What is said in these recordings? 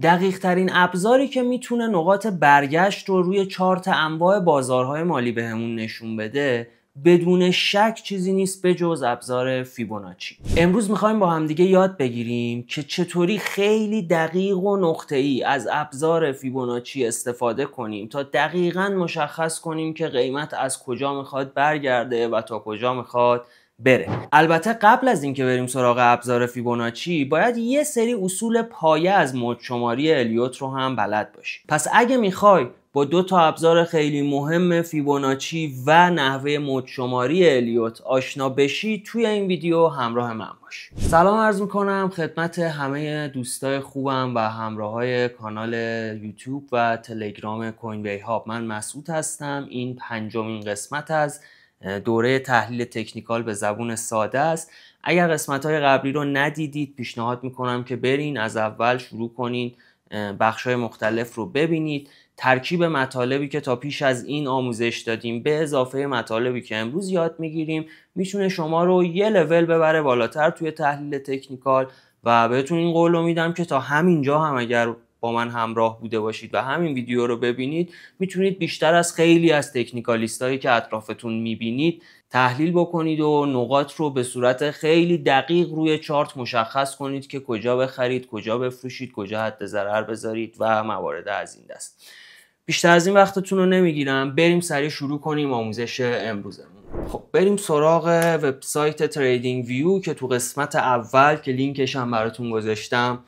دقیق ترین ابزاری که میتونه نقاط برگشت رو روی چارت انواع بازارهای مالی بهمون نشون بده بدون شک چیزی نیست به جز ابزار فیبوناچی. امروز میخوایم با همدیگه یاد بگیریم که چطوری خیلی دقیق و نقطه‌ای از ابزار فیبوناچی استفاده کنیم تا دقیقاً مشخص کنیم که قیمت از کجا میخواد برگرده و تا کجا میخواد بره. البته قبل از اینکه بریم سراغ ابزار فیبوناچی باید یه سری اصول پایه از موج شماری الیوت رو هم بلد باشیم. پس اگه میخوای با 2 تا ابزار خیلی مهم فیبوناچی و نحوه موج شماری الیوت آشنا بشی توی این ویدیو همراه من باش. سلام عرض میکنم خدمت همه دوستای خوبم و همراهای کانال یوتیوب و تلگرام کوین وی هاب. من مسعود هستم. این 5مین قسمت از دوره تحلیل تکنیکال به زبون ساده است. اگر قسمت‌های قبلی رو ندیدید پیشنهاد میکنم که برین از اول شروع کنین، بخش‌های مختلف رو ببینید. ترکیب مطالبی که تا پیش از این آموزش دادیم به اضافه مطالبی که امروز یاد میگیریم میتونه شما رو یه لول ببره بالاتر توی تحلیل تکنیکال و بهتون این قول رو میدم که تا همینجا هم اگر با من همراه بوده باشید و همین ویدیو رو ببینید میتونید بیشتر از خیلی از تکنیکالیستایی که اطرافتون میبینید تحلیل بکنید و نقاط رو به صورت خیلی دقیق روی چارت مشخص کنید که کجا بخرید، کجا بفروشید، کجا حد ضرر بذارید و موارد از این دست. بیشتر از این وقتتون رو نمیگیرم، بریم سریع شروع کنیم آموزش امروزمون. خب بریم سراغ وبسایت تریدینگ ویو که تو قسمت اول که لینکش هم براتون گذاشتم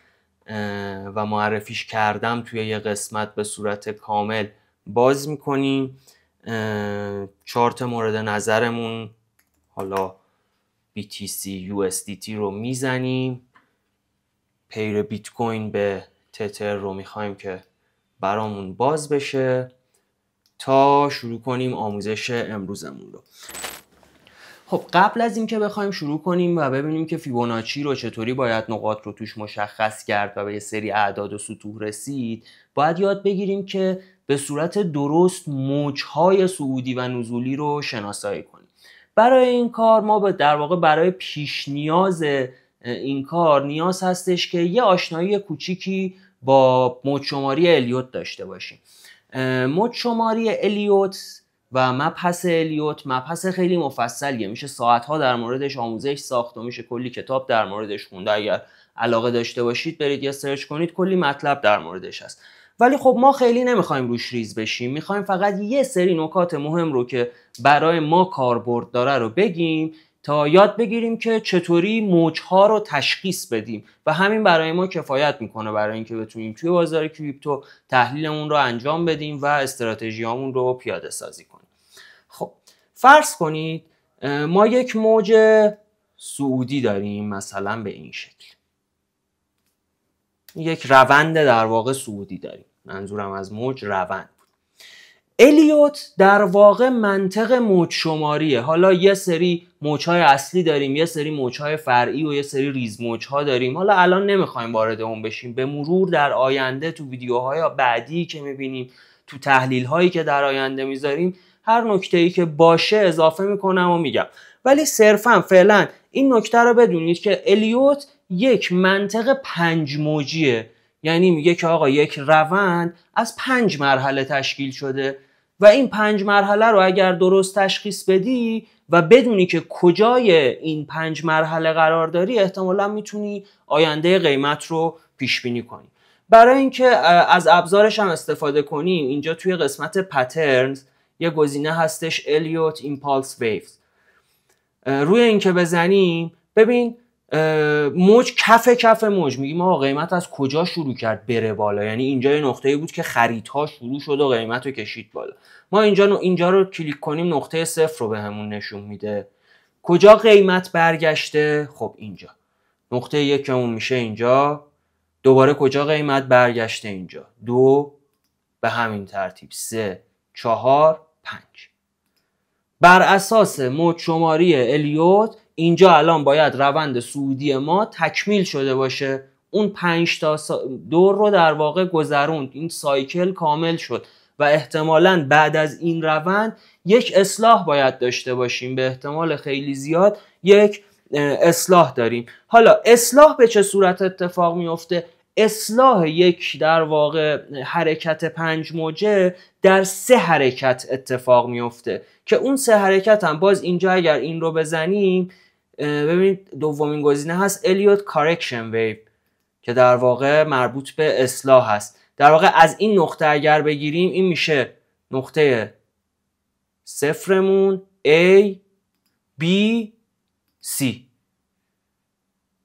و معرفیش کردم توی یه قسمت به صورت کامل باز میکنیم. چارت مورد نظرمون حالا BTC USDT رو میزنیم، پیر بیت کوین به تتر رو میخوایم که برامون باز بشه تا شروع کنیم آموزش امروزمون رو. خب قبل از اینکه بخوایم شروع کنیم و ببینیم که فیبوناچی رو چطوری باید نقاط رو توش مشخص کرد و به یه سری اعداد و سطوح رسید، باید یاد بگیریم که به صورت درست موجهای صعودی و نزولی رو شناسایی کنیم. برای این کار ما در واقع برای پیش نیاز این کار نیاز هستش که یه آشنایی کوچیکی با موج شماری الیوت داشته باشیم. موج شماری الیوت و مبحث الیوت مبحث خیلی مفصلیه، میشه ساعتها در موردش آموزش ساخت و میشه کلی کتاب در موردش خونده. اگر علاقه داشته باشید برید یا سرچ کنید، کلی مطلب در موردش هست. ولی خب ما خیلی نمیخوایم روش ریز بشیم، میخوایم فقط یه سری نکات مهم رو که برای ما کاربرد داره رو بگیم تا یاد بگیریم که چطوری موجها رو تشخیص بدیم و همین برای ما کفایت میکنه برای اینکه بتونیم توی بازار کریپتو تحلیلمون رو انجام بدیم و استراتژیامون رو پیاده سازی کنیم. خب فرض کنید ما یک موج صعودی داریم، مثلا به این شکل یک روند در واقع صعودی داریم. منظورم از موج روند بود. الیوت در واقع منطق موج شماریه. حالا یه سری موجهای اصلی داریم، یه سری موجهای فرعی و یه سری ریز موجها داریم. حالا الان نمیخوایم وارد اون بشیم، به مرور در آینده تو ویدیوهای بعدی که میبینیم، تو تحلیل‌هایی که در آینده میذاریم، هر نکته‌ای که باشه اضافه میکنم و میگم. ولی صرفا فعلا این نکته رو بدونید که الیوت یک منطق 5 موجیه. یعنی میگه که آقا یک روند از 5 مرحله تشکیل شده و این 5 مرحله رو اگر درست تشخیص بدی و بدونی که کجای این 5 مرحله قرار داری، احتمالا میتونی آینده قیمت رو پیش بینی کنی. برای اینکه از ابزارش هم استفاده کنیم، اینجا توی قسمت پترنز یه گزینه هستش الیوت ایمپالس ویوز. روی این که بزنیم ببین موج کف موج میگیم آقا قیمت از کجا شروع کرد بره بالا. یعنی اینجا یه نقطه‌ای بود که خریدها شروع شد و قیمت رو کشید بالا. ما اینجا رو کلیک کنیم، نقطه 0 رو بهمون نشون میده. کجا قیمت برگشته؟ خب اینجا نقطه 1 میشه اینجا. دوباره کجا قیمت برگشته؟ اینجا. 2 به همین ترتیب 3 4 5. بر اساس موج شماری الیوت اینجا الان باید روند صعودی ما تکمیل شده باشه. اون 5 تا دور رو در واقع گذروند، این سایکل کامل شد و احتمالاً بعد از این روند یک اصلاح باید داشته باشیم. به احتمال خیلی زیاد یک اصلاح داریم. حالا اصلاح به چه صورت اتفاق میفته؟ اصلاح یک در واقع حرکت 5 موجه در 3 حرکت اتفاق میفته که اون 3 حرکت هم باز اینجا اگر این رو بزنیم ببینید دومین گزینه هست الیوت کارکشن ویو که در واقع مربوط به اصلاح هست. در واقع از این نقطه اگر بگیریم این میشه نقطه صفرمون A B C.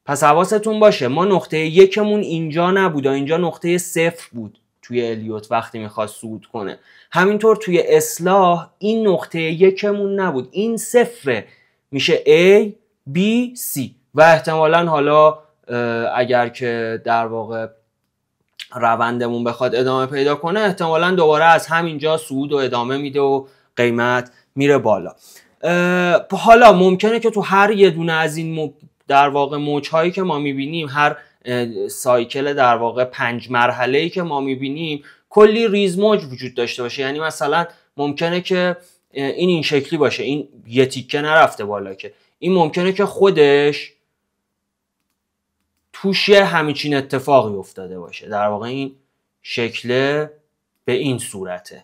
پس حواستون باشه ما نقطه یکمون اینجا نبود، اینجا نقطه صفر بود توی الیوت وقتی میخواست صعود کنه. همینطور توی اصلاح این نقطه یکمون نبود، این صفره، میشه A B C و احتمالاً حالا اگر که در واقع روندمون بخواد ادامه پیدا کنه احتمالاً دوباره از همینجا صعود و ادامه میده و قیمت میره بالا. حالا ممکنه که تو هر یه دونه از این در واقع موج‌هایی که ما می‌بینیم، هر سایکل در واقع 5 مرحله‌ای که ما می‌بینیم کلی ریز موج وجود داشته باشه. یعنی مثلا ممکنه که این شکلی باشه، این یه تیکه نرفته بالا، که این ممکنه که خودش توش همچین اتفاقی افتاده باشه. در واقع این شکل به این صورته.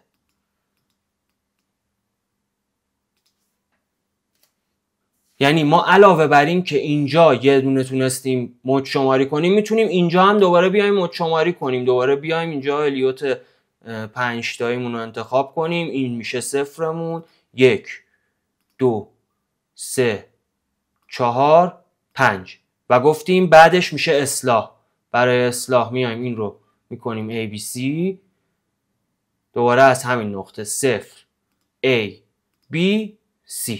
یعنی ما علاوه بر این که اینجا یه دونه تونستیم موج شماری کنیم، میتونیم اینجا هم دوباره بیایم موج شماری کنیم، دوباره بیایم اینجا الیوت 5 تاییمون رو انتخاب کنیم. این میشه صفرمون، 1 2 3 4 5 و گفتیم بعدش میشه اصلاح. برای اصلاح میایم این رو میکنیم ABC، دوباره از همین نقطه 0 A B C.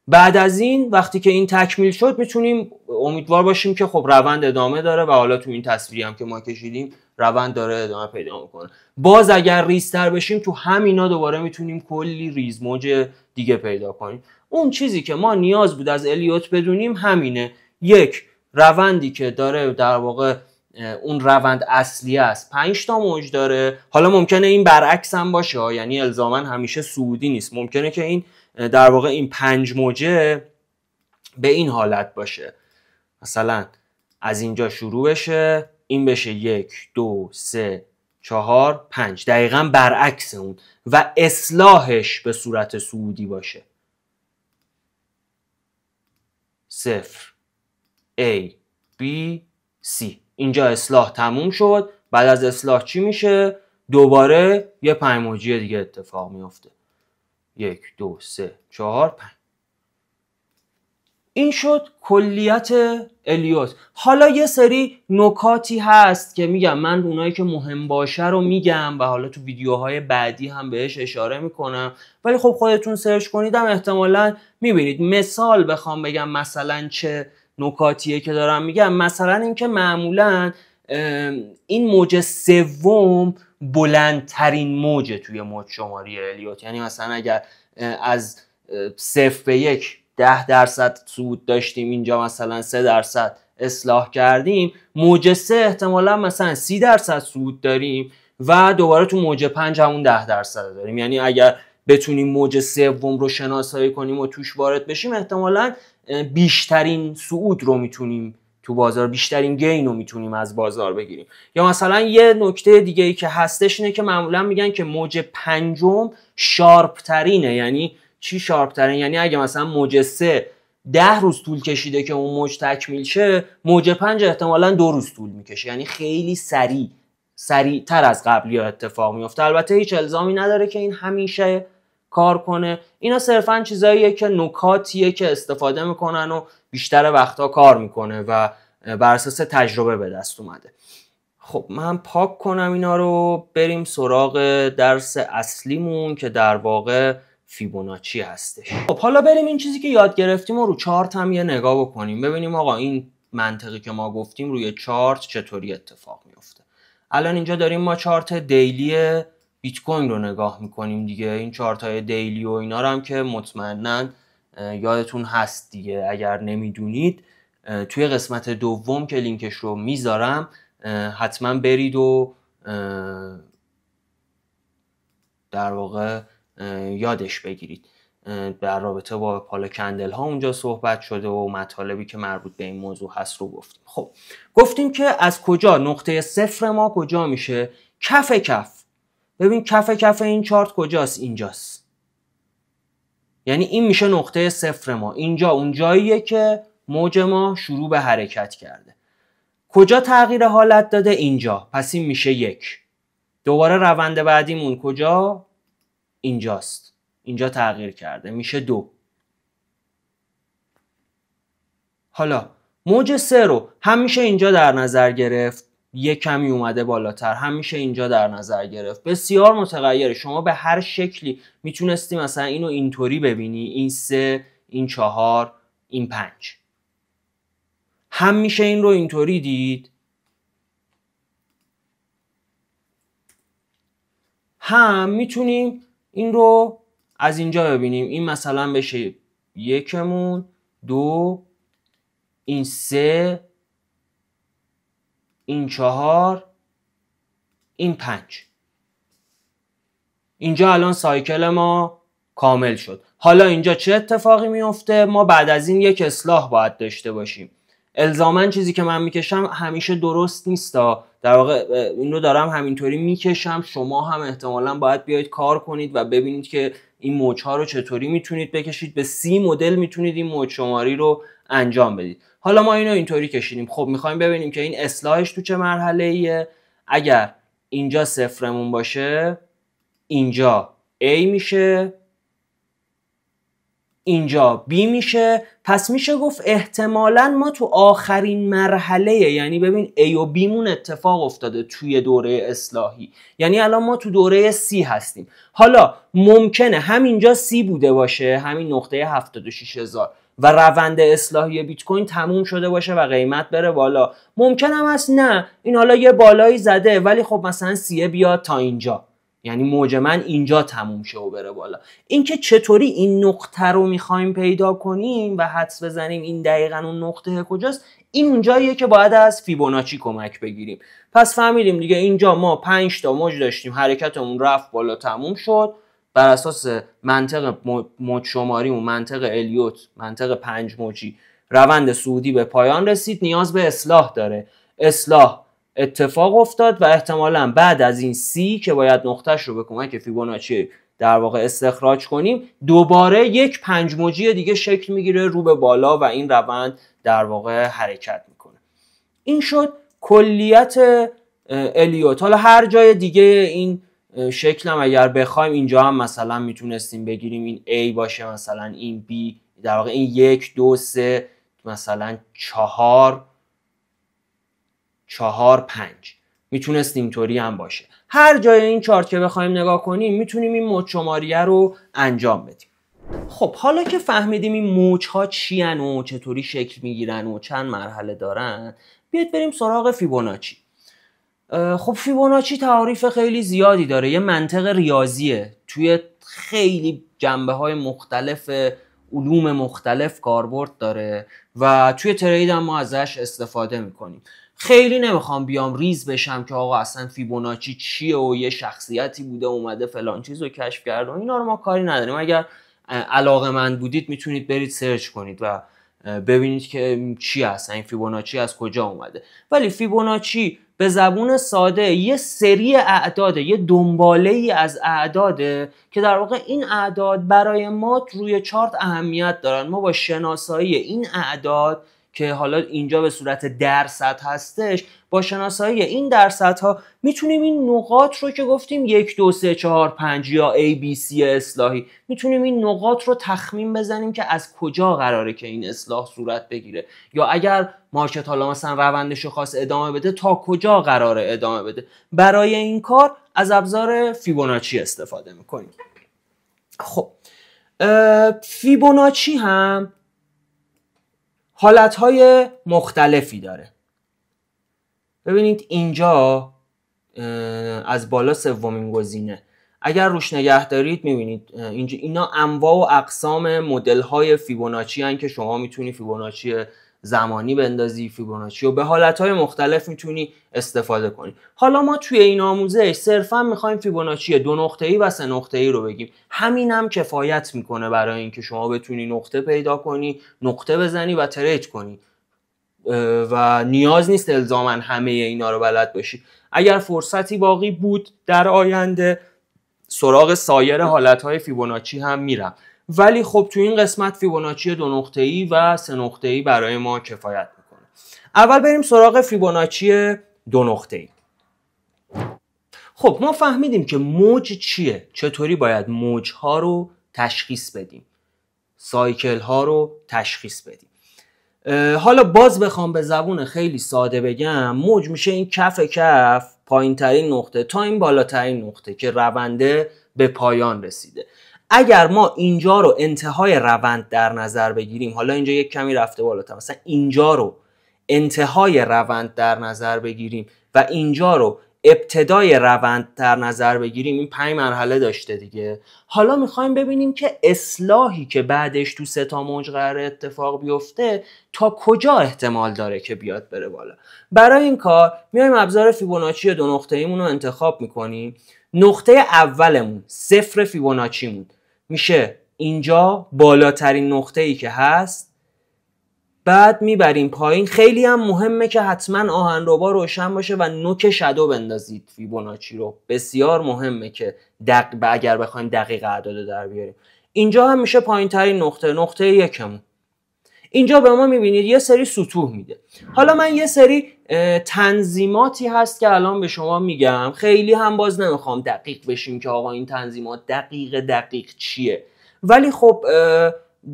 بعد از این وقتی که این تکمیل شد میتونیم امیدوار باشیم که خب روند ادامه داره و حالا تو این تصویری هم که ما کشیدیم روند داره ادامه پیدا میکنه. باز اگر ریزتر بشیم تو همینا دوباره میتونیم کلی ریز موج دیگه پیدا کنیم. اون چیزی که ما نیاز بود از الیوت بدونیم همینه، یک روندی که داره در واقع اون روند اصلی است 5 تا موج داره. حالا ممکنه این برعکس هم باشه، یعنی الزاما همیشه صعودی نیست، ممکنه که این در واقع این 5 موجه به این حالت باشه، مثلا از اینجا شروع بشه این بشه 1 2 3 4 5، دقیقاً برعکس اون، و اصلاحش به صورت صعودی باشه 0 A B C. اینجا اصلاح تموم شد. بعد از اصلاح چی میشه؟ دوباره یه 5 موجی دیگه اتفاق میفته 1 2 3 4 5. این شد کلیت الیوت. حالا یه سری نکاتی هست که میگم من اونایی که مهم باشه رو میگم و حالا تو ویدیوهای بعدی هم بهش اشاره میکنم، ولی خب خودتون سرچ کنیدم احتمالاً میبینید. مثال بخوام بگم مثلا چه نکاتیه که دارم میگم، مثلا اینکه معمولاً این موج سوم بلندترین موجه توی موج شماری الیوت. یعنی مثلا اگر از 0 به 1 10% صعود داشتیم، اینجا مثلا 3% اصلاح کردیم، موج 3 احتمالا مثلا 30% صعود داریم و دوباره تو موج 5 همون 10% داریم. یعنی اگر بتونیم موج سوم رو شناسایی کنیم و توش وارد بشیم احتمالا بیشترین صعود رو میتونیم تو بازار، بیشترین گین رو میتونیم از بازار بگیریم. یا مثلا یه نکته دیگه ای که هستش اینه که معمولا میگن که موج 5 شارپ ترینه. یعنی چی شارپ ترین؟ یعنی اگه مثلا موج 3 10 روز طول کشیده که اون موج تکمیل شه، موج 5 احتمالاً 2 روز طول میکشه. یعنی خیلی سریعتر از قبلی ها اتفاق میفته. البته هیچ الزامی نداره که این همیشه کار کنه، اینا صرفا چیزاییه که نکاتیه که استفاده میکنن و بیشتر وقتا کار میکنه و بر اساس تجربه به دست اومده. خب من پاک کنم اینا رو، بریم سراغ درس اصلیمون که در واقع فیبوناچی هستش. خب حالا بریم این چیزی که یاد گرفتیم و رو چارت هم یه نگاه بکنیم، ببینیم آقا این منطقی که ما گفتیم روی چارت چطوری اتفاق میفته. الان اینجا داریم ما چارت دیلی بیت کوین رو نگاه میکنیم دیگه. این چارت های دیلی و اینا رو هم که مطمئناً یادتون هست دیگه، اگر نمیدونید توی قسمت دوم که لینکش رو میذارم حتما برید و در واقع یادش بگیرید. در رابطه با پالا کندل ها اونجا صحبت شده و مطالبی که مربوط به این موضوع هست رو گفتیم. خب گفتیم که از کجا نقطه صفر ما کجا میشه؟ کف کف. ببین کف این چارت کجاست؟ اینجاست. یعنی این میشه نقطه صفر ما. اینجا اون جاییه که موج ما شروع به حرکت کرده. کجا تغییر حالت داده؟ اینجا. پس این میشه 1. دوباره روند بعدیمون کجا؟ اینجاست. اینجا تغییر کرده میشه 2. حالا موج 3 رو هم میشه اینجا در نظر گرفت، یک کمی اومده بالاتر، هم میشه اینجا در نظر گرفت. بسیار متغیره. شما به هر شکلی میتونستی مثلا اینو اینطوری ببینی، این 3، این 4، این 5. هم میشه این رو اینطوری دید، هم میتونیم این رو از اینجا ببینیم. این مثلا بشه 1، 2، این 3، این 4، این 5. اینجا الان سایکل ما کامل شد. حالا اینجا چه اتفاقی میفته؟ ما بعد از این یک اصلاح باید داشته باشیم. الزاماً چیزی که من میکشم همیشه درست نیست. در واقع این رو دارم همینطوری میکشم. شما هم احتمالاً باید بیایید کار کنید و ببینید که این موج‌ها رو چطوری میتونید بکشید. به 30 مدل میتونید این موج شماری رو انجام بدید. حالا ما اینو اینطوری کشیدیم. خب میخوایم ببینیم که این اصلاحش تو چه مرحله‌ایه. اگر اینجا صفرمون باشه، اینجا A میشه، اینجا B میشه. پس میشه گفت احتمالاً ما تو آخرین مرحله، یعنی ببین A و B مون اتفاق افتاده توی دوره اصلاحی. یعنی الان ما تو دوره C هستیم. حالا ممکنه همینجا C بوده باشه، همین نقطه 76000 و روند اصلاحی بیت کوین تموم شده باشه و قیمت بره بالا. ممکن هم هست نه، این حالا یه بالایی زده ولی خب مثلا C بیاد تا اینجا، یعنی موج من اینجا تموم شه و بره بالا. اینکه چطوری این نقطه رو میخوایم پیدا کنیم و حدس بزنیم این دقیقاً اون نقطه کجاست، این اونجاییه که باید از فیبوناچی کمک بگیریم. پس فهمیدیم دیگه اینجا ما 5 تا موج داشتیم، حرکتمون رفت بالا تموم شد. بر اساس منطق موج شماریمون، منطق الیوت، منطق 5 موجی، روند صعودی به پایان رسید، نیاز به اصلاح داره. اصلاح اتفاق افتاد و احتمالاً بعد از این C که باید نقطهش رو به کمک فیبوناچی در واقع استخراج کنیم، دوباره یک 5 موجی دیگه شکل میگیره رو به بالا و این روند در واقع حرکت میکنه. این شد کلیت الیوت. حالا هر جای دیگه این شکل هم اگر بخوایم اینجا هم مثلا میتونستیم بگیریم این A باشه، مثلا این B، در واقع این 1، 2، 3، مثلا 4، 5 میتونست اینطوری هم باشه. هر جای این چارت که بخوایم نگاه کنیم میتونیم این موج شماریه رو انجام بدیم. خب حالا که فهمیدیم این موج ها چی ان و چطوری شکل میگیرن و چند مرحله دارن، بیاید بریم سراغ فیبوناچی. خب فیبوناچی تعاریف خیلی زیادی داره، یه منطق ریاضیه، توی خیلی جنبه های مختلف علوم مختلف کاربرد داره و توی ترید هم ما ازش استفاده میکنیم. خیلی نمیخوام بیام ریز بشم که آقا اصلا فیبوناچی چیه و یه شخصیتی بوده اومده فلان چیز رو کشف کرده و اینا رو ما کاری نداریم. اگر علاقه‌مند بودید میتونید برید سرچ کنید و ببینید که چی هست، این فیبوناچی از کجا اومده. ولی فیبوناچی به زبون ساده یه سری اعداده، یه دنباله‌ای از اعداده که در واقع این اعداد برای ما روی چارت اهمیت دارن. ما با شناسایی این اعداد که حالا اینجا به صورت درصد هستش، با شناسایی این درصدها میتونیم این نقاط رو که گفتیم 1، 2، 3، 4، 5 یا ABC اصلاحی، میتونیم این نقاط رو تخمین بزنیم که از کجا قراره که این اصلاح صورت بگیره، یا اگر مارکت حالا مثلا روندش رو خواست ادامه بده تا کجا قراره ادامه بده. برای این کار از ابزار فیبوناچی استفاده میکنیم. خب فیبوناچی هم حالتهای مختلفی داره. ببینید اینجا از بالا سومین گزینه اگر روش نگه دارید میبینید اینجا اینا انواع و اقسام مدل های فیبوناچی هن که شما میتونی فیبوناچی زمانی بندازی فیبوناچی و به حالتهای مختلف میتونی استفاده کنی. حالا ما توی این آموزش صرفا میخوایم فیبوناچی 2 نقطه‌ای و 3 نقطه‌ای رو بگیم. همین هم کفایت میکنه برای اینکه شما بتونی نقطه پیدا کنی، نقطه بزنی و ترید کنی و نیاز نیست الزاما همه اینا رو بلد باشی. اگر فرصتی باقی بود در آینده سراغ سایر حالتهای فیبوناچی هم میرم، ولی خب تو این قسمت فیبوناچی 2 نقطه‌ای و 3 نقطه‌ای برای ما کفایت میکنه. اول بریم سراغ فیبوناچی 2 نقطه‌ای. خب ما فهمیدیم که موج چیه، چطوری باید موجها رو تشخیص بدیم، سایکل ها رو تشخیص بدیم. حالا باز بخوام به زبون خیلی ساده بگم، موج میشه این کف پایین ترین نقطه تا این بالاترین نقطه که رونده به پایان رسیده. اگر ما اینجا رو انتهای روند در نظر بگیریم، حالا اینجا یک کمی رفته بالاتر، مثلا اینجا رو انتهای روند در نظر بگیریم و اینجا رو ابتدای روند در نظر بگیریم، این 5 مرحله داشته دیگه. حالا میخوایم ببینیم که اصلاحی که بعدش تو 3 تا موج قراره اتفاق بیفته تا کجا احتمال داره که بیاد بره بالا. برای این کار میایم ابزار فیبوناچی 2 نقطه‌ایمون رو انتخاب میکنیم. نقطه اولمون 0 فیبوناچیمون میشه اینجا بالاترین نقطه‌ای که هست، بعد میبریم پایین. خیلی هم مهمه که حتما آهنربا روشن باشه و نوک شادو بندازید فیبوناچی رو، بسیار مهمه که اگر بخوایم دقیق اعداد در بیاریم. اینجا هم میشه پایین ترین نقطه یکمون. اینجا به ما میبینید یه سری سطوح میده. حالا من یه سری تنظیماتی هست که الان به شما میگم، خیلی هم باز نمیخوام دقیق بشیم که آقا این تنظیمات دقیق چیه، ولی خب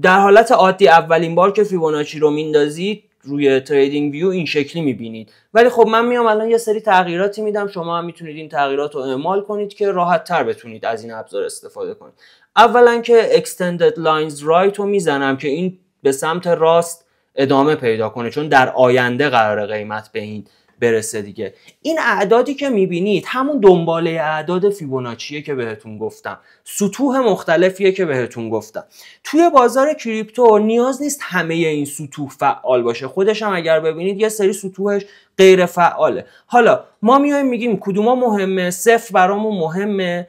در حالت عادی اولین بار که فیبوناچی رو میندازید روی تریدینگ ویو این شکلی میبینید. ولی خب من میام الان یه سری تغییراتی میدم، شما هم میتونید این تغییرات رو اعمال کنید که راحت تر بتونید از این ابزار استفاده کنید. اولا که extended lines right رو میزنم که این به سمت راست ادامه پیدا کنه، چون در آینده قراره قیمت به این برسه دیگه. این اعدادی که میبینید همون دنباله اعداد فیبوناچیه که بهتون گفتم، سطوح مختلفیه که بهتون گفتم. توی بازار کریپتو نیاز نیست همه این سطوح فعال باشه، خودش هم اگر ببینید یه سری سطوحش غیر فعاله. حالا ما میایم میگیم کدوما مهمه. 0 برامون مهمه،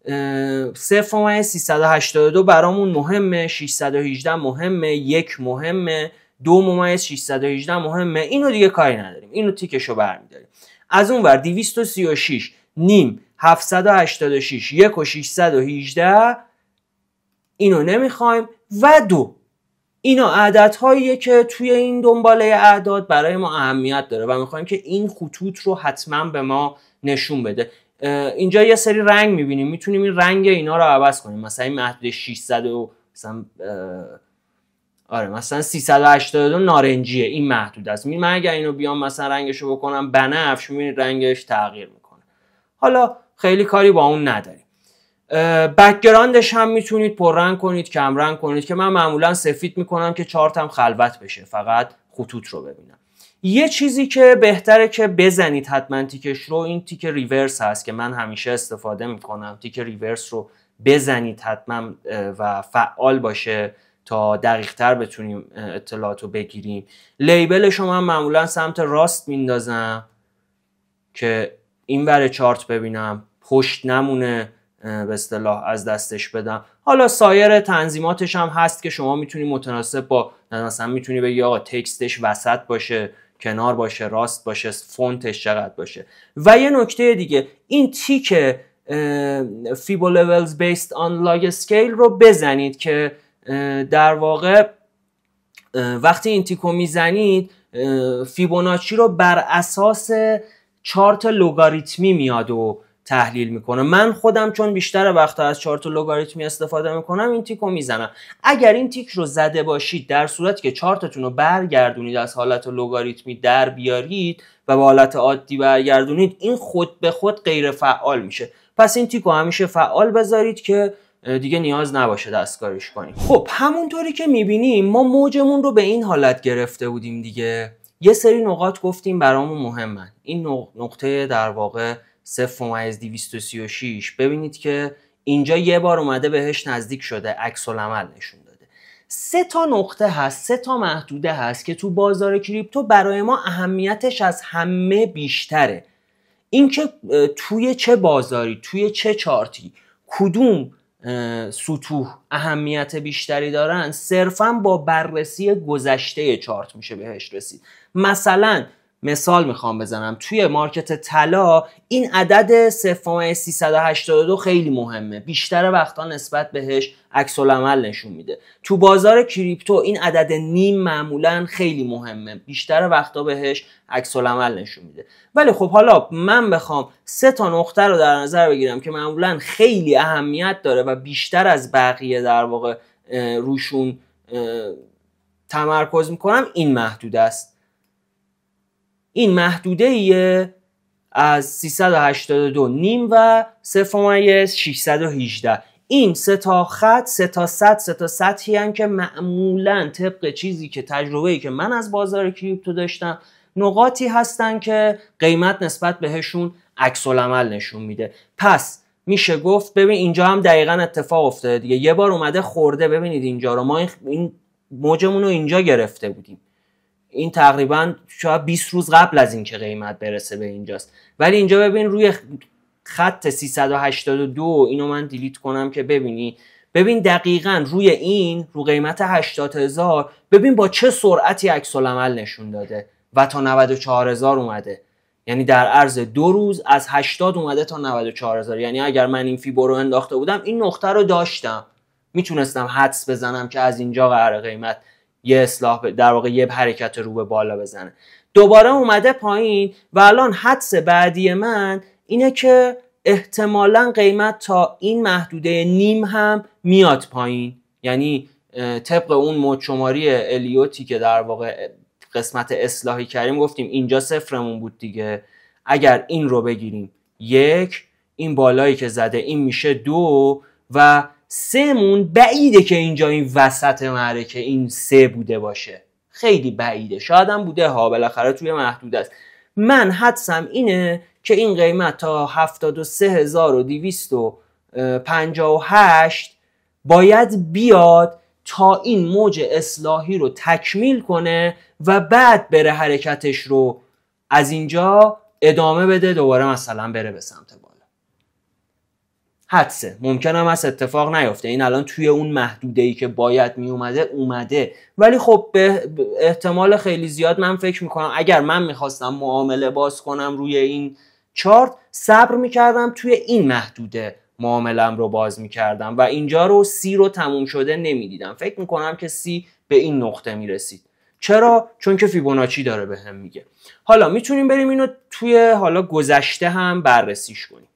0.382 برامون مهمه، 618 مهمه، 1 مهمه، 2.618 مهمه. اینو دیگه کاری نداریم، اینو تیکشو برمیداریم. از اون ور 236 نیم، 786 1 و 618 اینو نمیخوایم و 2. اینا عددهاییه که توی این دنباله اعداد برای ما اهمیت داره و میخوایم که این خطوط رو حتما به ما نشون بده. اینجا یه سری رنگ میبینیم، میتونیم این رنگ اینا رو عوض کنیم. مثلا این محدود 600 و مثلا 382 نارنجیه، این محدود است. من اگر اینو بیام مثلا رنگشو بکنم بنفش، میبینید رنگش تغییر میکنه. حالا خیلی کاری با اون نداریم. بک‌گراندش هم میتونید پررنگ کنید، کم رنگ کنید، که من معمولا سفید میکنم که چارتم خلوت بشه، فقط خطوط رو ببینم. یه چیزی که بهتره که بزنید حتما تیکش رو، این تیک ریورس هست که من همیشه استفاده میکنم. تیک ریورس رو بزنید حتما و فعال باشه تا دقیق تر بتونیم اطلاعات رو بگیریم. لیبلش رو من معمولا سمت راست میندازم که این ور چارت ببینم، پشت نمونه به اصطلاح از دستش بدم. حالا سایر تنظیماتش هم هست که شما میتونی متناسب با، مثلا میتونی بگی آقا تکستش وسط باشه، کنار باشه، راست باشه، فونتش چقدر باشه. و یه نکته دیگه، این تیک فیبو levels based on log scale رو بزنید که در واقع وقتی این تیکو میزنید فیبوناچی رو بر اساس چارت لوگاریتمی میاد و تحلیل میکنه. من خودم چون بیشتر وقتا از چارت لوگاریتمی استفاده میکنم این تیکو میزنم. اگر این تیک رو زده باشید، در صورتی که چارتتون رو برگردونید از حالت لوگاریتمی در بیارید و به حالت عادی برگردونید، این خود به خود غیر فعال میشه. پس این تیکو همیشه فعال بذارید که دیگه نیاز نباشه دستکاریش کنیم. خب همونطوری که میبینیم ما موجمون رو به این حالت گرفته بودیم دیگه. یه سری نقاط گفتیم برامون مهمن. این نقطه در واقع 0.236 ببینید که اینجا یه بار اومده بهش نزدیک شده، عکس العمل نشون داده. 3 تا نقطه هست، 3 تا محدوده هست که تو بازار کریپتو برای ما اهمیتش از همه بیشتره. اینکه توی چه بازاری، توی چه چارتی، کدوم سطوح اهمیت بیشتری دارن، صرفاً با بررسی گذشته چارت میشه بهش رسید. مثلا مثال میخوام بزنم، توی مارکت طلا این عدد 0.382 خیلی مهمه، بیشتر وقتا نسبت بهش عکس العمل نشون میده. تو بازار کریپتو این عدد نیم معمولا خیلی مهمه، بیشتر وقتا بهش عکس العمل نشون میده. ولی خب حالا من بخوام 3 تا نقطه رو در نظر بگیرم که معمولا خیلی اهمیت داره و بیشتر از بقیه در واقع روشون تمرکز میکنم، این محدوده است. این محدوده ایه از 382 نیم و 0.618. این 3 تا خط، 3 تا سطح، 3 تا سطحی هستند که معمولا طبق چیزی که تجربه‌ای که من از بازار کریپتو داشتم، نقاطی هستن که قیمت نسبت بهشون عکس العمل نشون میده. پس میشه گفت ببین اینجا هم دقیقاً اتفاق افتاده دیگه. یه بار اومده خورده، ببینید اینجا رو ما این موجمون رو اینجا گرفته بودیم، این تقریبا شاید 20 روز قبل از اینکه قیمت برسه به اینجاست. ولی اینجا ببین روی خط 382، اینو من دیلیت کنم که ببین دقیقاً روی این رو قیمت 80,000 ببین با چه سرعتی عکس العمل نشون داده و تا 94,000 اومده. یعنی در عرض 2 روز از 80 اومده تا 94,000. یعنی اگر من این فیبو رو انداخته بودم، این نقطه رو داشتم، میتونستم حدس بزنم که از اینجا قرار قیمت یه اصلاح، در واقع یه حرکت رو به بالا بزنه. دوباره اومده پایین و الان حدس بعدی من اینه که احتمالاً قیمت تا این محدوده نیم هم میاد پایین. یعنی طبق اون مود شماری الیوتی که در واقع قسمت اصلاحی کردیم، گفتیم اینجا صفرمون بود دیگه، اگر این رو بگیریم 1، این بالایی که زده این میشه 2 و 3 مون بعیده که اینجا این وسط معرکه این 3 بوده باشه، خیلی بعیده، شاید هم بوده ها، بالاخره توی محدود است. من حدسم اینه که این قیمت تا 73,258 باید بیاد تا این موج اصلاحی رو تکمیل کنه و بعد بره حرکتش رو از اینجا ادامه بده، دوباره مثلا بره به سمت بالا. حدسه، ممکنه هم از اتفاق نیفته، این الان توی اون محدوده‌ای که باید می اومده. ولی خب به احتمال خیلی زیاد من فکر میکنم اگر من میخواستم معامله باز کنم روی این چارت، صبر میکردم توی این محدوده معاملم رو باز میکردم و اینجا رو سی رو تموم شده نمیدیدم. فکر میکنم که سی به این نقطه میرسید. چرا؟ چون که فیبوناچی داره به هم میگه. حالا میتونیم بریم اینو توی حالا گذشته هم بررسیش کنیم،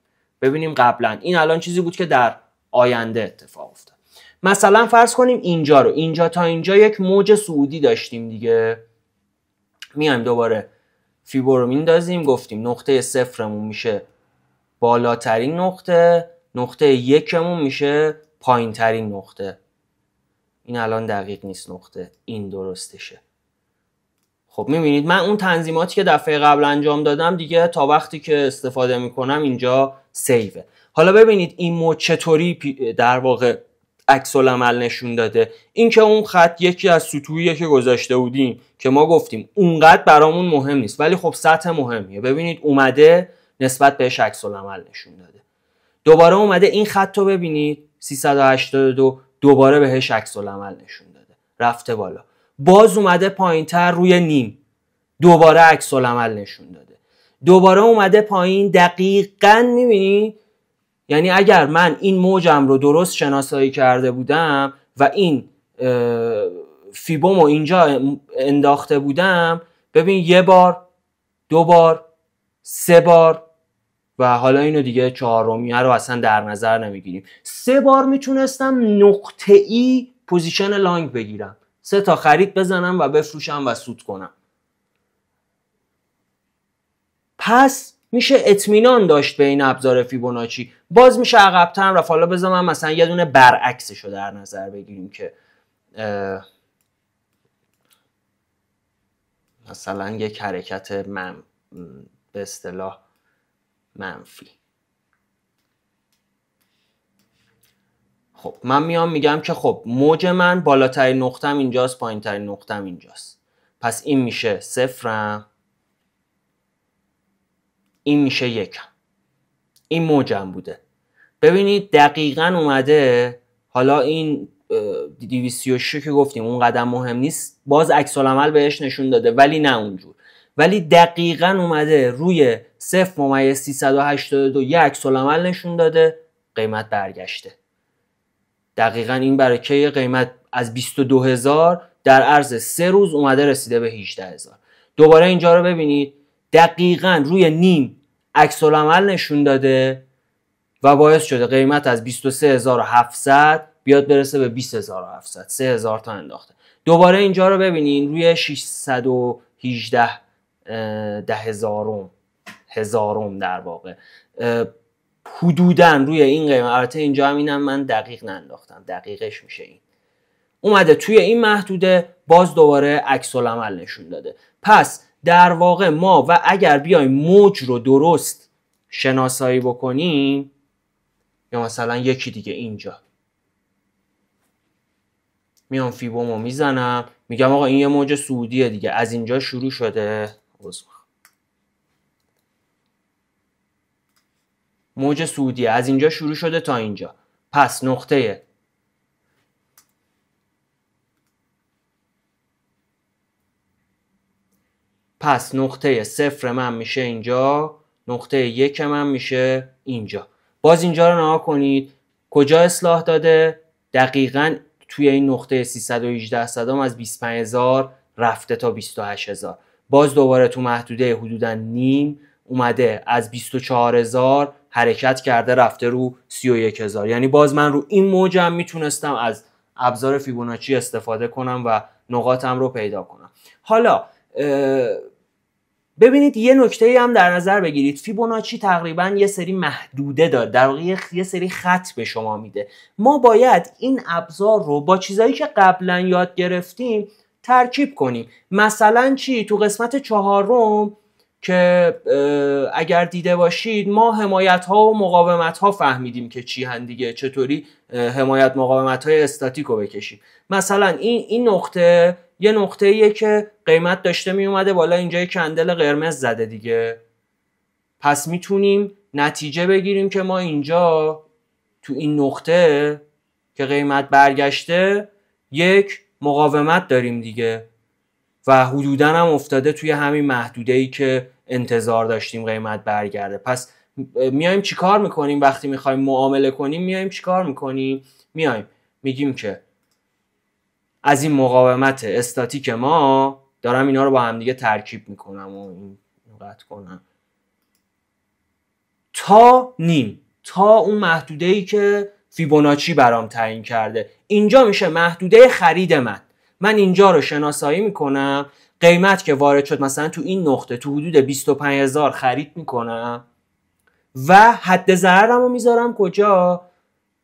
ببینیم قبلا این الان چیزی بود که در آینده اتفاق افتاد. مثلا فرض کنیم اینجا تا اینجا یک موج صعودی داشتیم دیگه. میایم دوباره فیبو رو میندازیم، گفتیم نقطه صفرمون میشه بالاترین نقطه یکمون میشه پایین ترین نقطه. این الان دقیق نیست نقطه، این درستشه. خب میبینید من اون تنظیماتی که دفعه قبل انجام دادم دیگه تا وقتی که استفاده میکنم اینجا سیوه. حالا ببینید این موج چطوری در واقع عکس العمل نشون داده. این که اون خط یکی از سطوحیه که گذاشته بودیم که ما گفتیم اونقدر برامون مهم نیست، ولی خب سطح مهمیه. ببینید اومده نسبت بهش عکس العمل نشون داده. دوباره اومده این خط رو ببینید 382 دوباره بهش عکس العمل نشون داده، رفته بالا. باز اومده پایینتر روی نیم، دوباره عکس العمل نشون داده. دوباره اومده پایین، دقیقاً میبینی؟ یعنی اگر من این موجم رو درست شناسایی کرده بودم و این فیبومو اینجا انداخته بودم، ببین 1 بار، 2 بار، 3 بار و حالا اینو دیگه 4میه رو اصلا در نظر نمیگیریم. 3 بار میتونستم نقطه‌ای پوزیشن لانگ بگیرم، 3 تا خرید بزنم و بفروشم و سود کنم. پس میشه اطمینان داشت به این ابزار فیبوناچی. باز میشه عقب‌تر رفت. حالا بذار من مثلا یه دونه برعکسشو در نظر بگیریم که مثلا یک حرکت به اصطلاح منفی. خب من میام میگم که خب موج من بالاترین نقطم اینجاست، پایینترین نقطم اینجاست. پس این میشه 0، این میشه 1. این موجم بوده. ببینید دقیقاً اومده. حالا این 236 که گفتیم اون قدم مهم نیست، باز عکس العمل بهش نشون داده ولی نه اونجور. ولی دقیقاً اومده روی 0.382 یه عکس العمل نشون داده، قیمت برگشته. دقیقاً این برای که قیمت از 22,000 در عرض 3 روز اومده رسیده به 18,000. دوباره اینجا رو ببینید دقیقاً روی نیم عکس العمل نشون داده و باعث شده قیمت از 23,700 بیاد برسه به 20,700. 3,000 تا انداخته. دوباره اینجا رو ببینین روی 618 هزارم در واقع حدوداً روی این قیمت. البته اینجا هم اینم من دقیق ننداختم، دقیقش میشه این. اومده توی این محدوده، باز دوباره عکس العمل نشون داده. پس در واقع ما و اگر بیایم موج رو درست شناسایی بکنیم، یا مثلا یکی دیگه اینجا میام فیبومو میزنم، میگم آقا این یه موج صعودیه دیگه، از اینجا شروع شده، موج صعودیه از اینجا شروع شده تا اینجا. پس نقطه 0 من میشه اینجا، نقطه 1 من میشه اینجا. باز اینجا رو نگاه کنید کجا اصلاح داده؟ دقیقاً توی این نقطه 318 صدام از 25,000 رفته تا 28,000. باز دوباره تو محدوده حدوداً نیم اومده از 24,000 حرکت کرده رفته رو 31,000. یعنی باز من رو این موجم میتونستم از ابزار فیبوناچی استفاده کنم و نقاطم رو پیدا کنم. حالا ببینید یه نکته هم در نظر بگیرید، فیبوناچی تقریبا یه سری محدوده داره، در واقع یه سری خط به شما میده. ما باید این ابزار رو با چیزایی که قبلا یاد گرفتیم ترکیب کنیم. مثلا چی؟ تو قسمت 4 که اگر دیده باشید ما حمایت ها و مقاومت ها فهمیدیم که چی هن دیگه، چطوری حمایت مقاومت های استاتیک رو بکشیم. مثلا این نقطه یه نقطه‌ایه که قیمت داشته می اومده بالا، اینجا یه کندل قرمز زده دیگه. پس میتونیم نتیجه بگیریم که ما اینجا تو این نقطه که قیمت برگشته یک مقاومت داریم دیگه و حدوداً هم افتاده توی همین محدوده‌ای که انتظار داشتیم قیمت برگرده. پس میایم چیکار میکنیم وقتی میخوایم معامله کنیم؟ میایم چیکار میکنیم؟ میایم میگیم که از این مقاومت استاتیک ما، دارم اینا رو با هم دیگه ترکیب میکنم و این قطع کنم، تا نیم، تا اون محدوده‌ای که فیبوناچی برام تعیین کرده، اینجا میشه محدوده خرید من اینجا رو شناسایی میکنم. قیمت که وارد شد مثلا تو این نقطه تو حدود 25,000 خرید میکنم و حد ضررمو میذارم کجا؟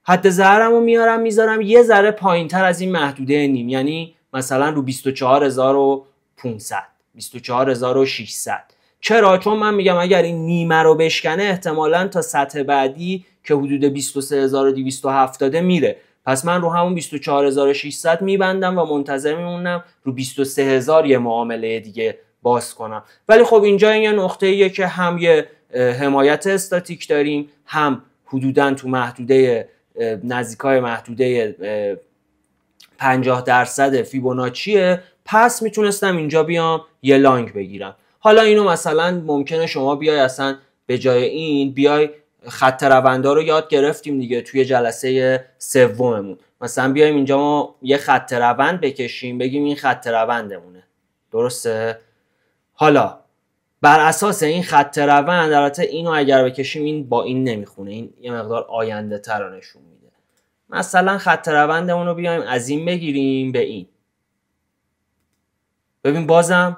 حد ضررمو میذارم یه ذره پایینتر از این محدوده نیم، یعنی مثلا رو 24,500 24,600. چرا؟ چون من میگم اگر این نیمه رو بشکنه احتمالاً تا سطح بعدی که حدود 23,270 میره. پس من رو همون 24,600 میبندم و منتظر میمونم رو 23,000 یه معامله دیگه باز کنم. ولی خب اینجا این یه نقطه‌ایه که هم یه حمایت استاتیک داریم، هم حدوداً تو محدوده نزدیکای محدوده 50% فیبوناچیه. پس میتونستم اینجا بیام یه لانگ بگیرم. حالا اینو مثلا ممکنه شما بیای اصلا به جای این بیای خط روندا رو یاد گرفتیم دیگه توی جلسه سوممون، مثلا بیایم اینجا ما یه خط روند بکشیم بگیم این خط روندمونه، درسته؟ حالا بر اساس این خط روند، البته اینو اگر بکشیم این با این نمیخونه، این یه مقدار آینده تر رو نشون میده. مثلا خط روندمون رو بیایم از این بگیریم به این، ببین بازم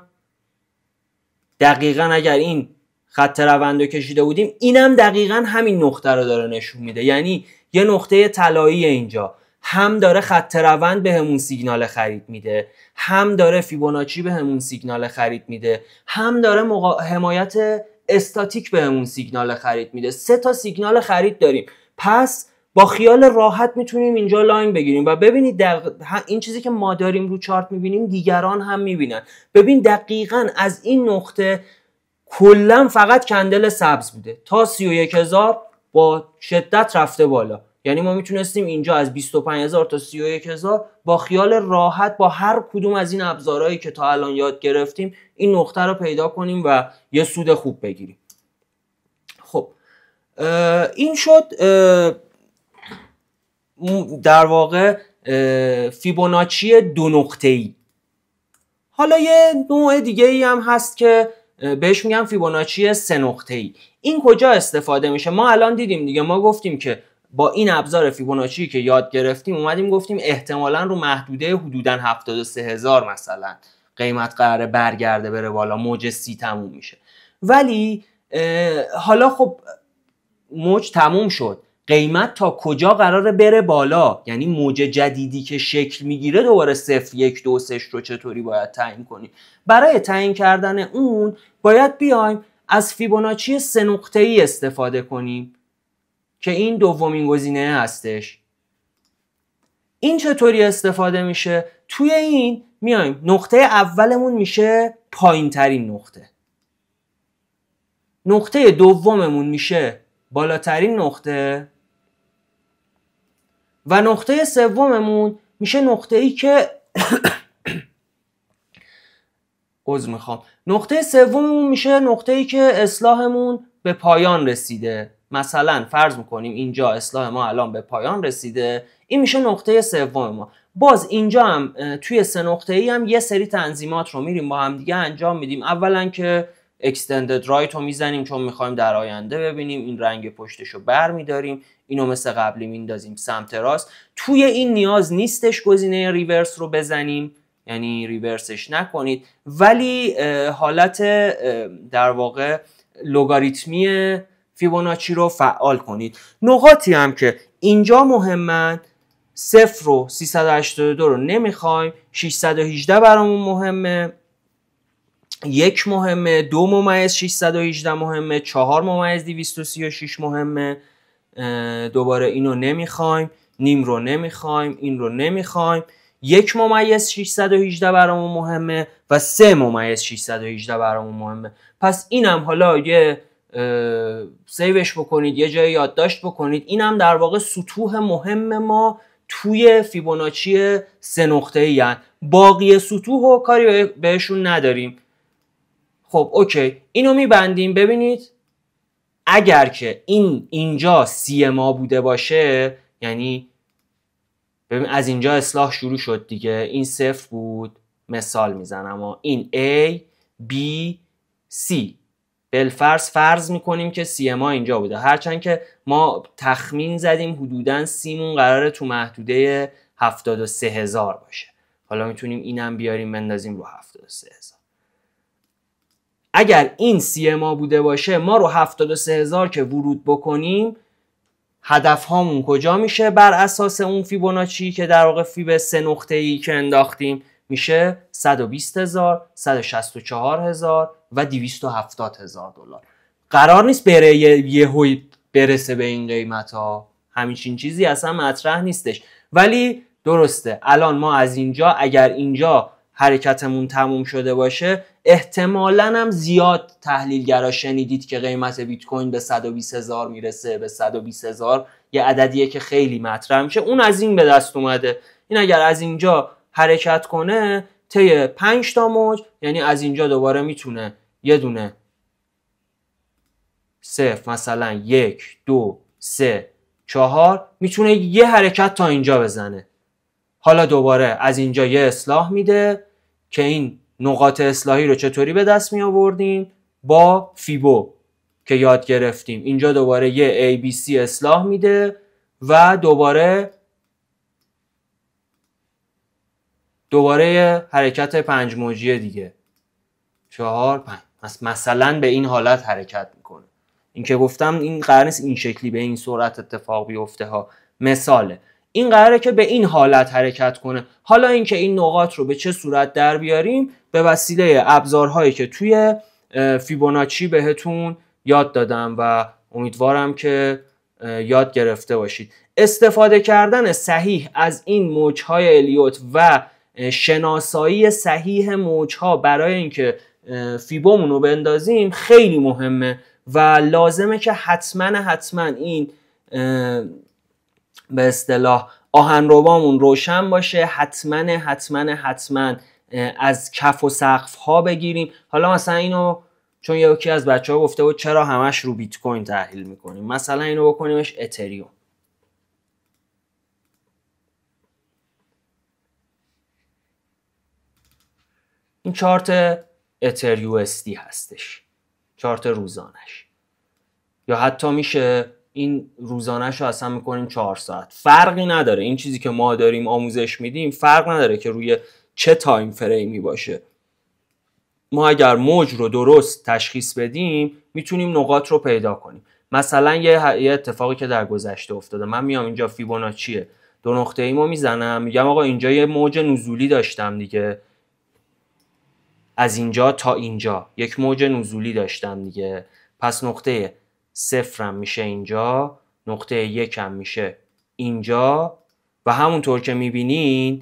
دقیقاً اگر این خط روند رو کشیده بودیم، اینم دقیقاً همین نقطه رو داره نشون میده. یعنی یه نقطه طلایی اینجا، هم داره خط روند به همون سیگنال خرید میده، هم داره فیبوناچی به همون سیگنال خرید میده، هم داره حمایت استاتیک به همون سیگنال خرید میده. 3 تا سیگنال خرید داریم. پس با خیال راحت میتونیم اینجا لاین بگیریم و ببینید این چیزی که ما داریم رو چارت میبینیم دیگران هم میبینن. ببین دقیقاً از این نقطه کلا فقط کندل سبز بوده تا 31000 با شدت رفته بالا. یعنی ما میتونستیم اینجا از 25000 تا 31000 با خیال راحت با هر کدوم از این ابزارهایی که تا الان یاد گرفتیم این نقطه رو پیدا کنیم و یه سود خوب بگیریم. خب این شد در واقع فیبوناچی 2 نقطه‌ای. حالا یه نوع دیگه ای هم هست که بهش میگم فیبوناچی 3 نقطه‌ای. این کجا استفاده میشه؟ ما الان دیدیم دیگه، ما گفتیم که با این ابزار فیبوناچی که یاد گرفتیم اومدیم گفتیم احتمالاً رو محدوده حدوداً 73000 مثلا قیمت قراره برگرده بره بالا، موج 30 تموم میشه. ولی حالا خب موج تموم شد، قیمت تا کجا قراره بره بالا؟ یعنی موج جدیدی که شکل میگیره دوباره 0 1 2 3 رو چطوری باید تعیین کنیم؟ برای تعیین کردن اون باید بیایم از فیبوناچی 3 نقطه‌ای استفاده کنیم که این دومین گزینه هستش. این چطوری استفاده میشه؟ توی این میایم نقطه اولمون میشه پایین ترین نقطه، نقطه دوممون میشه بالاترین نقطه و نقطه سوممون میشه نقطه‌ای که نقطه سوممون میشه نقطه‌ای که اصلاحمون به پایان رسیده. مثلا فرض میکنیم اینجا اصلاح ما الان به پایان رسیده، این میشه نقطه سوم ما. باز اینجا هم توی 3 نقطه‌ای هم یه سری تنظیمات رو میریم با هم دیگه انجام میدیم. اولا که extended right رو میزنیم چون میخوایم در آینده ببینیم، این رنگ پشتش رو بر میداریم، اینو مثل قبلی میندازیم سمت راست. توی این نیاز نیستش گزینه ریورس رو بزنیم، یعنی ریورسش نکنید، ولی حالت در واقع لوگاریتمی فیبوناچی رو فعال کنید. نقاطی هم که اینجا مهمن، 0 و 382 رو نمیخوایم، 618 برامون مهمه، 1 مهمه، 2 ممیز 618 مهمه، 4 ممیز 236 مهمه، دوباره اینو نمیخوایم، نیم رو نمیخوایم، این رو نمیخوایم، 1 ممیز 618 برامون مهمه و 3 ممیز 618 برامون مهمه. پس اینم حالا یه سیوش بکنید، یه جای یادداشت بکنید. اینم در واقع سطوح مهم ما توی فیبوناچی 3 نقطه‌ای هستند. باقی سطوح رو کاری بهشون نداریم. خب اوکی، اینو میبندیم. ببینید اگر که اینجا سی ما بوده باشه، یعنی ببین از اینجا اصلاح شروع شد دیگه، این 0 بود، مثال میزنم و این A B C فرض میکنیم که سی ما اینجا بوده، هرچند که ما تخمین زدیم حدوداً سیمون قراره تو محدوده 73000 باشه. حالا میتونیم اینم بیاریم بندازیم رو 73000. اگر این سی ما بوده باشه، ما رو 73000 که ورود بکنیم هدف هامون کجا میشه؟ بر اساس اون فیبوناچی که در واقع فیب 3 نقطه‌ای که انداختیم میشه 120000 164000 و 270000 دلار. قرار نیست بره یهو برسه به این قیمت ها، همین چیزی اصلا مطرح نیستش. ولی درسته الان ما از اینجا، اگر اینجا حرکتمون تموم شده باشه، احتمالاً هم زیاد تحلیلگرا شنیدید که قیمت بیت کوین به 120000 میرسه، به 120000 یه عددیه که خیلی مطرح میشه. اون از این به دست اومده. این اگر از اینجا حرکت کنه طی 5 تا موج، یعنی از اینجا دوباره میتونه یه دونه 0 مثلا 1 2 3 4 میتونه یه حرکت تا اینجا بزنه. حالا دوباره از اینجا یه اصلاح میده که این نقاط اصلاحی رو چطوری به دست می آوردیم؟ با فیبو که یاد گرفتیم. اینجا دوباره یه ABC اصلاح میده و دوباره یه حرکت 5 موجی دیگه 4 5 مثلا به این حالت حرکت میکنه. این که گفتم این قرار نیست این شکلی به این سرعت اتفاق بیفته ها، مثاله. این قراره که به این حالت حرکت کنه. حالا اینکه این نقاط رو به چه صورت در بیاریم به وسیله ابزارهایی که توی فیبوناچی بهتون یاد دادم و امیدوارم که یاد گرفته باشید. استفاده کردن صحیح از این موجهای الیوت و شناسایی صحیح موجها برای اینکه فیبومون رو بندازیم خیلی مهمه و لازمه که حتما این به اصطلاح آهنربامون روشن باشه. حتما از کف و سقف ها بگیریم. حالا مثلا اینو چون یکی از بچه‌ها گفته بود چرا همش رو بیت کوین تحلیل میکنیم، مثلا اینو بکنیمش اتریوم. این چارت اتریوستی هستش، چارت روزانش، یا حتی میشه این روزانش رو اصلا میکنیم 4 ساعت. فرقی نداره، این چیزی که ما داریم آموزش میدیم فرق نداره که روی چه تایم فریمی باشه. ما اگر موج رو درست تشخیص بدیم میتونیم نقاط رو پیدا کنیم. مثلا یه اتفاقی که در گذشته افتاده، من میام اینجا فیبوناچیه 2 نقطه ایمو میزنم، میگم آقا اینجا یه موج نزولی داشتم دیگه، از اینجا تا اینجا یک موج نزولی داشتم دیگه، پس نقطه 0 میشه اینجا، نقطه 1 میشه اینجا و همونطور که میبینین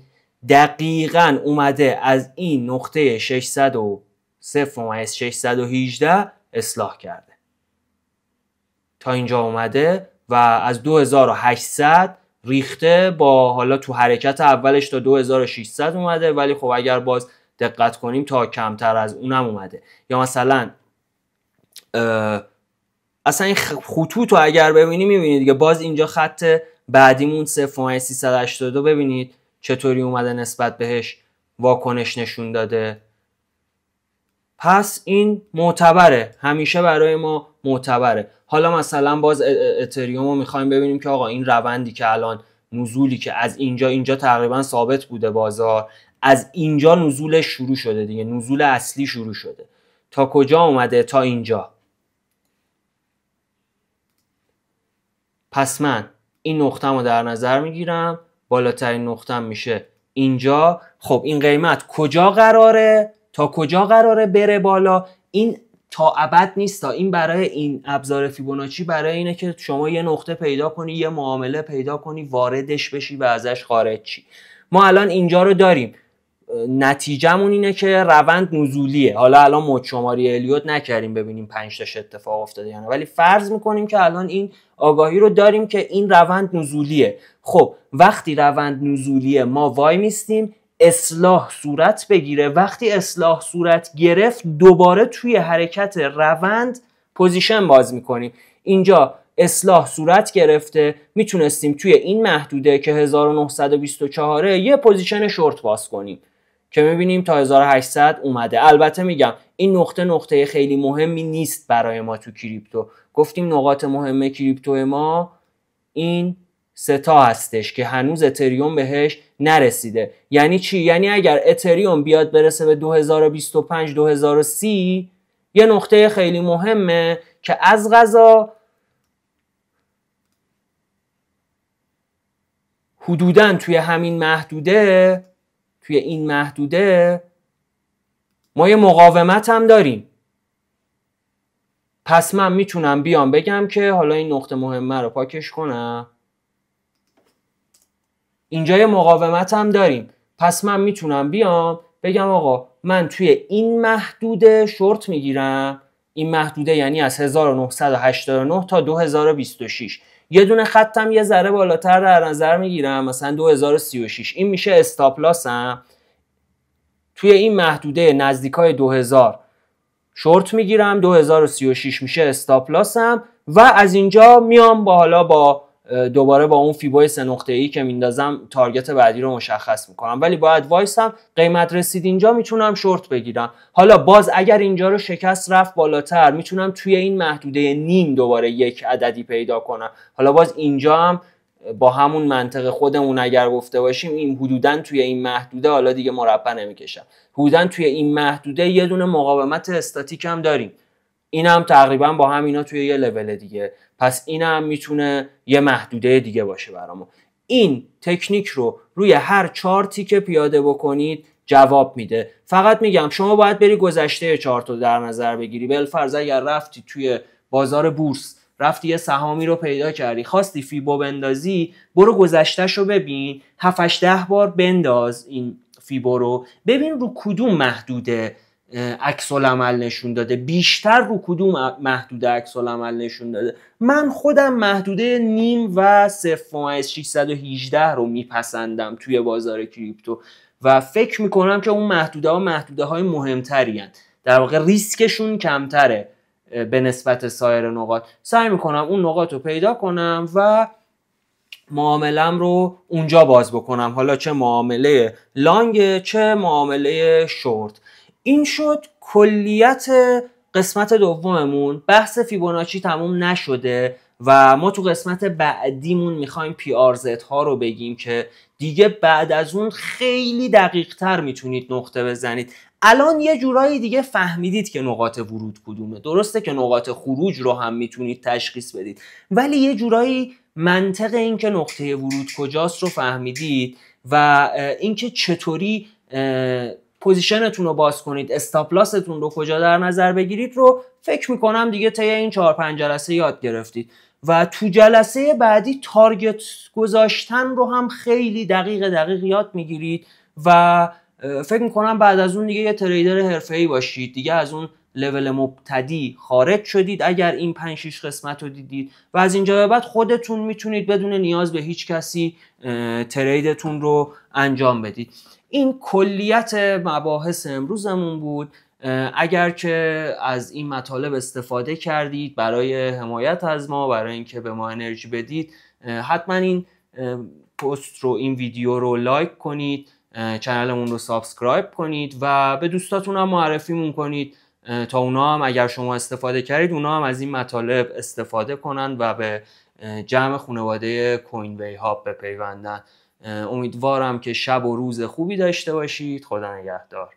دقیقاً اومده از این نقطه 618 اصلاح کرده تا اینجا اومده و از 2800 ریخته با حالا تو حرکت اولش تا 2600 اومده، ولی خب اگر باز دقت کنیم تا کمتر از اونم اومده. یا مثلا اصلا این خطوط رو اگر ببینیم میبینید دیگه، باز اینجا خط بعدیمون 0.382 ببینید چطوری اومده نسبت بهش واکنش نشون داده. پس این معتبره، همیشه برای ما معتبره. حالا مثلا باز اتریوم رو میخوایم ببینیم که آقا این روندی که الان نزولی که از اینجا تقریبا ثابت بوده بازار، از اینجا نزولش شروع شده دیگه، نزول اصلی شروع شده. تا کجا اومده؟ تا اینجا. پس من این نقطه رو در نظر میگیرم، بالاترین نقطه میشه اینجا. خب این قیمت کجا قراره؟ تا کجا قراره بره بالا؟ این تا ابد نیست. این برای این ابزار فیبوناچی برای اینه که شما یه نقطه پیدا کنی، یه معامله پیدا کنی، واردش بشی و ازش خارج چی. ما الان اینجا رو داریم، نتیجهمون اینه که روند نزولیه. حالا الان موج شماری الیوت نکردیم ببینیم 5 تاش اتفاق افتاده یا نه، ولی فرض میکنیم که الان این آگاهی رو داریم که این روند نزولیه. خب وقتی روند نزولیه ما وای میستیم اصلاح صورت بگیره. وقتی اصلاح صورت گرفت دوباره توی حرکت روند پوزیشن باز میکنیم. اینجا اصلاح صورت گرفته، میتونستیم توی این محدوده که 1924 یه پوزیشن شورت باز کنیم که میبینیم تا 1800 اومده. البته میگم این نقطه خیلی مهمی نیست برای ما تو کریپتو. گفتیم نقاط مهم کریپتو ما این 3 هستش که هنوز اتریوم بهش نرسیده. یعنی چی؟ یعنی اگر اتریوم بیاد برسه به 2025 2030 یه نقطه خیلی مهمه که از قضا حدوداً توی همین محدوده، توی این محدوده ما یه مقاومت هم داریم. پس من میتونم بیام بگم که حالا این نقطه مهمه رو پاکش کنم، اینجا یه مقاومت هم داریم. پس من میتونم بیام بگم آقا من توی این محدوده شورت میگیرم. این محدوده یعنی از 1989 تا 2026. یه دونه خطم یه ذره بالاتر در نظر میگیرم، مثلا 2036. این میشه استاپ لاسم. توی این محدوده نزدیکای 2000 شورت میگیرم، 2036 میشه استاپ لاسم و از اینجا میام با دوباره با اون فیبوی 3 نقطه‌ای که میندازم تارگت بعدی رو مشخص میکنم. ولی باید وایسم قیمت رسید اینجا میتونم شورت بگیرم. حالا باز اگر اینجا رو شکست رفت بالاتر میتونم توی این محدوده نیم دوباره یک عددی پیدا کنم. حالا باز اینجا هم با همون منطق خودمون اگر گفته باشیم این حدوداً توی این محدوده، حالا دیگه مربع نمیکشم، حدوداً توی این محدوده یه دونه مقاومت استاتیک هم داریم. این هم تقریبا با هم اینا توی یه لول دیگه. پس این هم میتونه یه محدوده دیگه باشه برامون. این تکنیک رو روی هر چارتی که پیاده بکنید جواب میده. فقط میگم شما باید بری گذشته چارت رو در نظر بگیری. بالفرض اگر رفتی توی بازار بورس رفتی یه سهامی رو پیدا کردی خواستی فیبو بندازی، برو گذشتهش رو ببین، 7-10 بار بنداز این فیبو رو، ببین رو کدوم محدوده عکس العمل نشون داده، بیشتر رو کدوم محدوده عکس العمل نشون داده. من خودم محدوده نیم و 0.618 رو میپسندم توی بازار کریپتو و فکر میکنم که اون محدوده های مهمتری هستند، در واقع ریسکشون کمتره به نسبت سایر نقاط. سعی میکنم اون نقاط رو پیدا کنم و معاملم رو اونجا باز بکنم، حالا چه معامله لانگ چه معامله شورت. این شد کلیت قسمت دوممون. بحث فیبوناچی تموم نشده و ما تو قسمت بعدیمون میخوایم PRZ ها رو بگیم که دیگه بعد از اون خیلی دقیق تر میتونید نقطه بزنید. الان یه جورایی دیگه فهمیدید که نقاط ورود کدومه، درسته که نقاط خروج رو هم میتونید تشخیص بدید، ولی یه جورایی منطق این که نقطه ورود کجاست رو فهمیدید و اینکه چطوری پوزیشنتون رو باز کنید، استاپ لاستون رو کجا در نظر بگیرید رو فکر میکنم دیگه طی این 4-5 جلسه یاد گرفتید و تو جلسه بعدی تارگت گذاشتن رو هم خیلی دقیق یاد میگیرید و فکر میکنم بعد از اون دیگه یه تریدر حرفه‌ای باشید، دیگه از اون لول مبتدی خارج شدید اگر این 5-6 قسمت رو دیدید و از اینجا به بعد خودتون میتونید بدون نیاز به هیچ کسی تریدتون رو انجام بدید. این کلیت مباحث امروزمون بود. اگر که از این مطالب استفاده کردید برای حمایت از ما، برای اینکه به ما انرژی بدید، حتما این پست رو، این ویدیو رو لایک کنید، چنلمون رو سابسکرایب کنید و به دوستاتون هم معرفیمون کنید تا اونا هم اگر شما استفاده کردید اونا هم از این مطالب استفاده کنن و به جمع خانواده کوین وی هاب بپیوندن. امیدوارم که شب و روز خوبی داشته باشید. خدا نگهدار.